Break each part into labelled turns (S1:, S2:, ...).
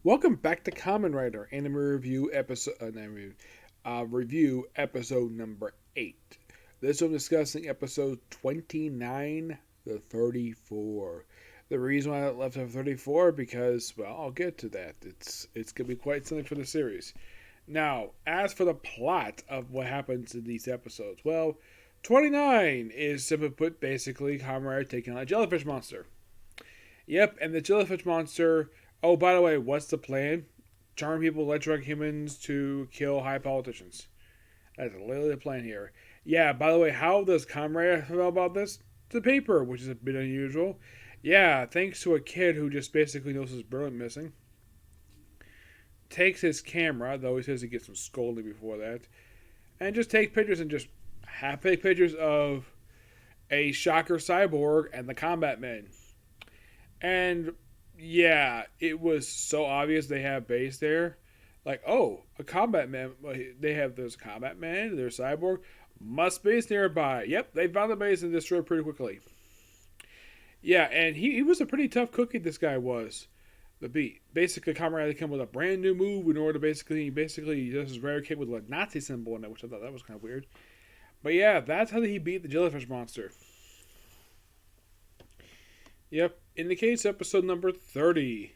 S1: Welcome back to Kamen Rider Anime Review Review episode number 8. This one discussing episode 29, the 34. The reason why I left off 34 because, well, I'll get to that. It's gonna be quite something for the series. Now, as for the plot of what happens in these episodes, well, 29 is simply put basically Kamen Rider taking on a jellyfish monster. Yep, and the jellyfish monster. Oh, by the way, what's the plan? Charm people, electrocute humans to kill high politicians. That's literally the plan here. Yeah, by the way, how does Comrade feel about this? The paper, which is a bit unusual. Yeah, thanks to a kid who just basically knows his brother missing. Takes his camera, though he says he gets some scolding before that, and just takes pictures and just take pictures of a shocker cyborg and the combat men. And yeah, it was so obvious they have base there. Like, oh, a combat man. There's a combat man, there's cyborg. Must base nearby. Yep, they found the base and destroyed pretty quickly. Yeah, and he was a pretty tough cookie, this guy was. The beat. Basically, Comrade had to come with a brand new move in order to basically just rare kid with a Nazi symbol in it, which I thought that was kind of weird. But yeah, that's how he beat the jellyfish monster. Yep, indicates episode number 30.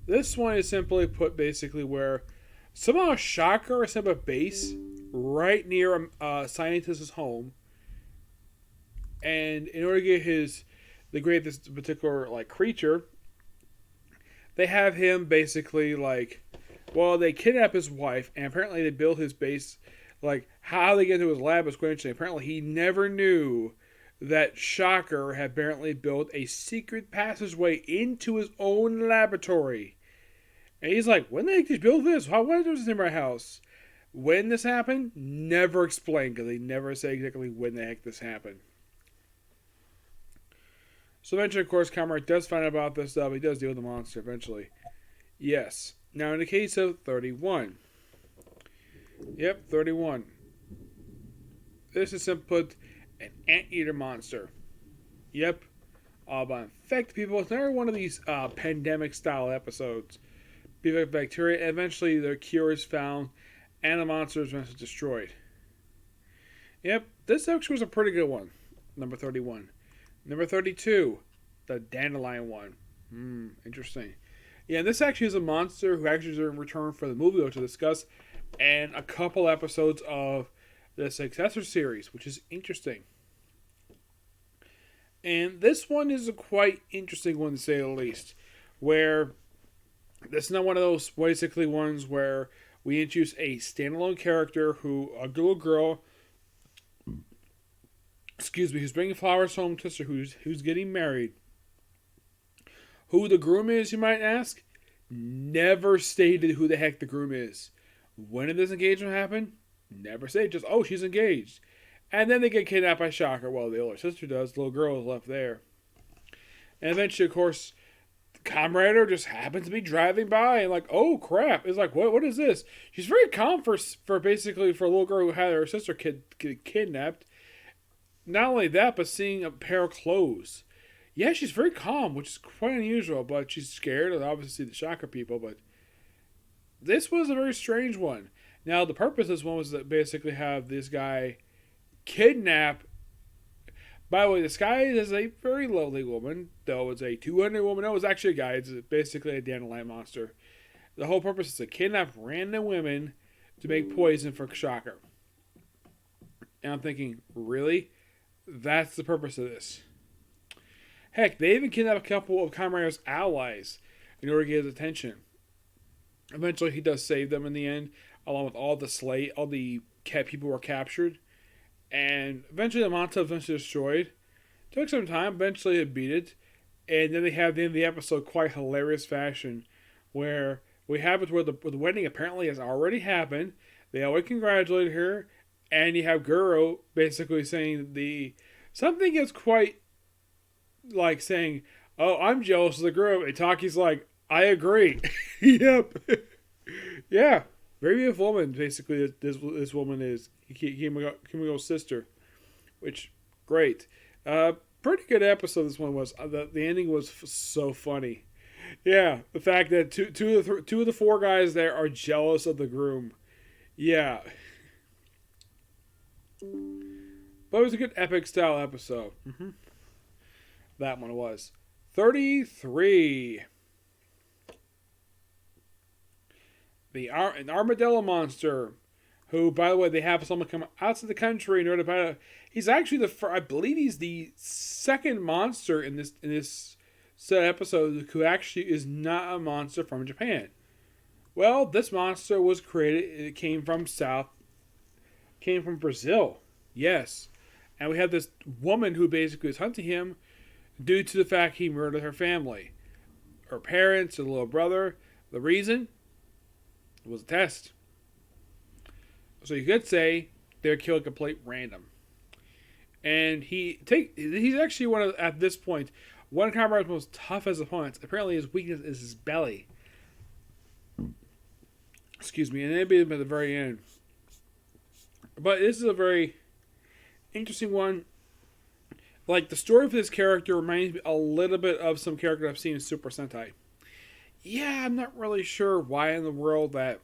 S1: This one is simply put basically where somehow Shocker set up a base right near a scientist's home, and in order to get this particular creature, they have him basically they kidnap his wife, and apparently they build his base. How they get to his lab is quite interesting. Apparently he never knew that Shocker had apparently built a secret passageway into his own laboratory. And he's like, when did they build this? Why was this in my house? When this happened? Never explained, because they never say exactly when the heck this happened. So eventually, of course, Comrade does find out about this stuff. He does deal with the monster eventually. Yes. Now, in the case of 31. Yep, 31. This is simply put an anteater monster. Yep. All about infect people. It's another one of these pandemic style episodes. People have bacteria, and eventually their cure is found, and the monster is eventually destroyed. Yep, this actually was a pretty good one. Number 31. Number 32, the dandelion one. Interesting. Yeah, this actually is a monster who actually is in return for the movie to discuss, and a couple episodes of the successor series, which is interesting. And this one is a quite interesting one to say the least, where this is not one of those basically ones where we introduce a standalone character a little girl, who's bringing flowers home to her, who's getting married. Who the groom is, you might ask? Never stated who the heck the groom is. When did this engagement happen? Never say. Just, oh, she's engaged. And then they get kidnapped by Shocker. Well, the older sister does. The little girl is left there. And eventually, of course, the Comrade just happens to be driving by and oh crap. It's like, what is this? She's very calm for a little girl who had her sister kidnapped. Not only that, but seeing a pair of clothes. Yeah, she's very calm, which is quite unusual, but she's scared of obviously the Shocker people, but this was a very strange one. Now, the purpose of this one was to basically have this guy kidnap. By the way, this guy is a very lowly woman, though it's a 200 woman. No, it's actually a guy. It's basically a dandelion monster. The whole purpose is to kidnap random women to make poison for Shocker. And I'm thinking, really? That's the purpose of this? Heck, they even kidnapped a couple of Comrade's allies in order to get his attention. Eventually, he does save them in the end, along with all the people who were captured. And eventually the monster was eventually destroyed. Took some time, eventually it beat it. And then they have the end of the episode quite hilarious fashion, where we have it where the wedding apparently has already happened. They always congratulate her, and you have Guro basically saying something is quite saying, oh, I'm jealous of the groom. And Taki's like, I agree. Yep. Yeah. Very beautiful woman, basically, this woman is. Kimiko's sister. Which, great. Pretty good episode this one was. The ending was so funny. Yeah, the fact that two of the four guys there are jealous of the groom. Yeah, but it was a good epic style episode. That one was 33. An armadillo monster, who, by the way, they have someone come outside the country and learn about it. He's actually I believe he's the second monster in this set episode who actually is not a monster from Japan. Well, this monster was created. It came from Brazil. Yes, and we have this woman who basically is hunting him due to the fact he murdered her family, her parents, her little brother. The reason was a test. So you could say they're killed complete random. And he's actually at this point, one of Kamen Rider's most toughest opponents. Apparently his weakness is his belly. Excuse me, and it'll be at the very end. But this is a very interesting one. Like, the story of this character reminds me a little bit of some character I've seen in Super Sentai. Yeah, I'm not really sure why in the world that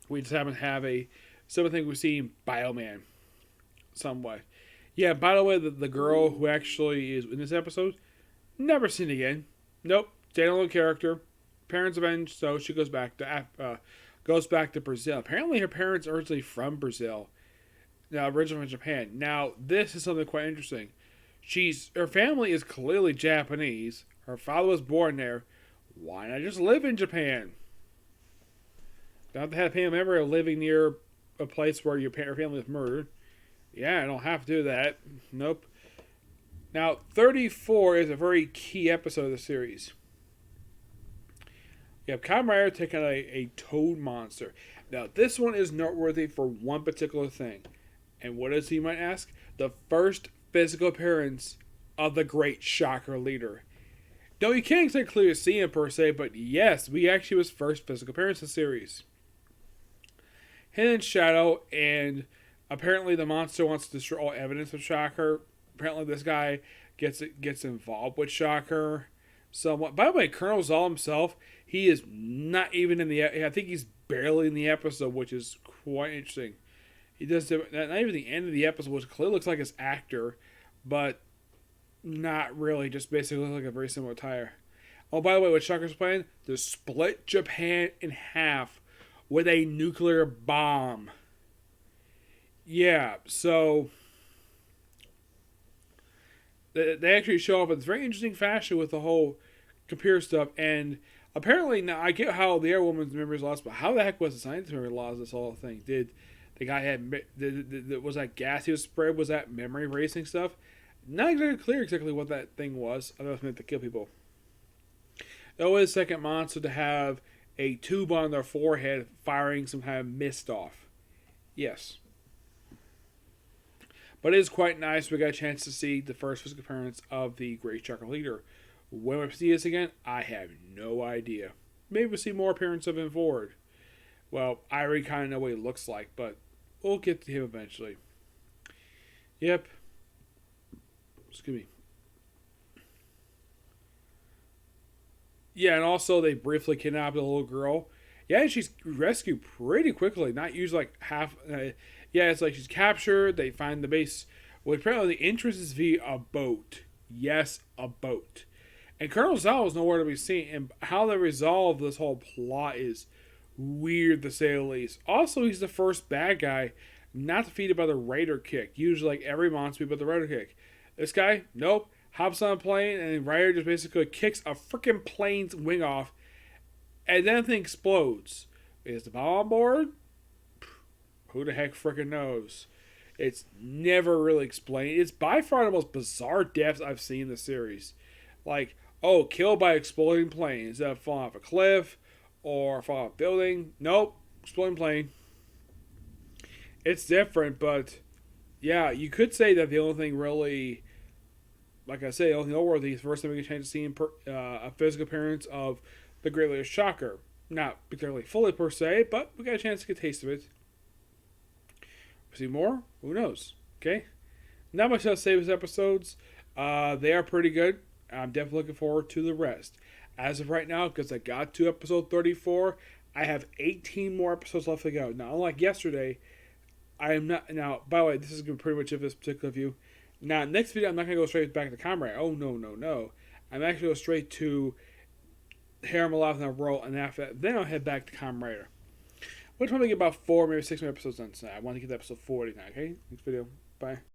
S1: we just happen to have something we've seen Bioman somewhat. Yeah, by the way, the girl who actually is in this episode, never seen again. Nope, standalone character. Parents avenged, so she goes back to Brazil. Apparently, her parents are originally from Brazil. Now, originally from Japan. Now, this is something quite interesting. Her family is clearly Japanese. Her father was born there. Why not just live in Japan? Don't have to pay a memory of living near a place where your family was murdered. Yeah, I don't have to do that. Nope. Now, 34 is a very key episode of the series. You have Kamen Rider taking a toad monster. Now, this one is noteworthy for one particular thing. And what is, he might ask? The first physical appearance of the Great Shocker Leader. No, you can't exactly clearly see him per se, but yes, we actually was first physical appearance in the series. Hidden in shadow, and apparently the monster wants to destroy all evidence of Shocker. Apparently this guy gets involved with Shocker somewhat. By the way, Colonel Zal himself, he is not even in I think he's barely in the episode, which is quite interesting. He does not even the end of the episode, which clearly looks like his actor, but not really. Just basically looks like a very similar tire. Oh, by the way, what Shocker's plan? To split Japan in half with a nuclear bomb. Yeah, so they actually show up in this very interesting fashion with the whole computer stuff. And apparently, now I get how the Air Woman's memory is lost, but how the heck was the scientist memory lost this whole thing? Did the guy was that gas he was sprayed? Was that memory erasing stuff? Not exactly clear exactly what that thing was. I thought it was meant to kill people. There was a second monster to have a tube on their forehead firing some kind of mist off. Yes. But it is quite nice. We got a chance to see the first physical appearance of the Great Shocker Leader. When we see this again, I have no idea. Maybe we'll see more appearance of him forward. Well, I already kind of know what he looks like, but we'll get to him eventually. Yep. Excuse me. Yeah, and also they briefly kidnapped a little girl. Yeah, and she's rescued pretty quickly. Not usually like half. Yeah, it's like she's captured. They find the base. Well, apparently the entrance is via a boat. Yes, a boat. And Colonel Zhao is nowhere to be seen. And how they resolve this whole plot is weird, to say the least. Also, he's the first bad guy not defeated by the Raider kick. Usually, like every monster, by the Raider kick. This guy, nope. Hops on a plane, and Raider just basically kicks a freaking plane's wing off. And then the thing explodes. Is the bomb on board? Who the heck freaking knows? It's never really explained. It's by far the most bizarre deaths I've seen in the series. Like, oh, killed by exploding plane. Instead of falling off a cliff or falling off a building. Nope, exploding plane. It's different, but yeah, you could say that the only thing really, like I say, the only noteworthy is the first time we get a chance to see a physical appearance of the Great Leader Shocker. Not particularly fully per se, but we got a chance to get a taste of it. See more? Who knows? Okay. Not much else to say with episodes. They are pretty good. I'm definitely looking forward to the rest. As of right now, because I got to episode 34, I have 18 more episodes left to go. Now, unlike yesterday, I am not. Now, by the way, this is going to be pretty much of this particular view. Now, next video, I'm not going to go straight back to Kamen Rider. Oh, no, no, no. I'm actually going to go straight to Harem Alive in a row, and after that, then I'll head back to Kamen Rider. We'll probably get about 4, maybe 6 more episodes done tonight. I want to get to episode 40 now, okay? Next video. Bye.